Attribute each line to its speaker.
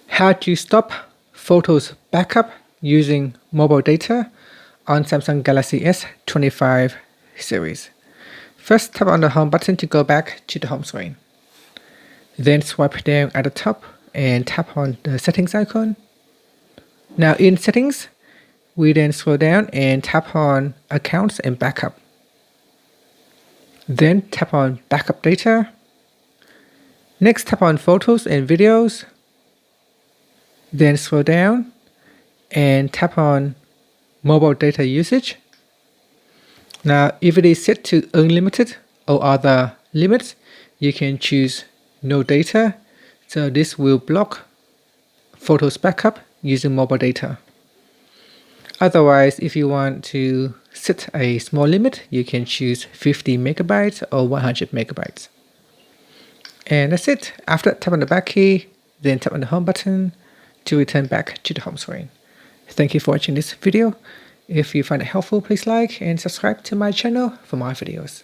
Speaker 1: How to stop photos backup using mobile data on Samsung Galaxy S25 series. First, tap on the home button to go back to the home screen. Then swipe down at the top and tap on the settings icon. Now in settings, we then scroll down and tap on accounts and backup. Then tap on backup data. Next, tap on photos and videos. Then scroll down and tap on mobile data usage. Now if it is set to unlimited or other limits, you can choose no data, so this will block photos backup using mobile data. Otherwise, if you want to set a small limit, you can choose 50 megabytes or 100 megabytes. And that's it. After tap on the back key, then tap on the home button to return back to the home screen. Thank you for watching this video. If you find it helpful, please like and subscribe to my channel for more videos.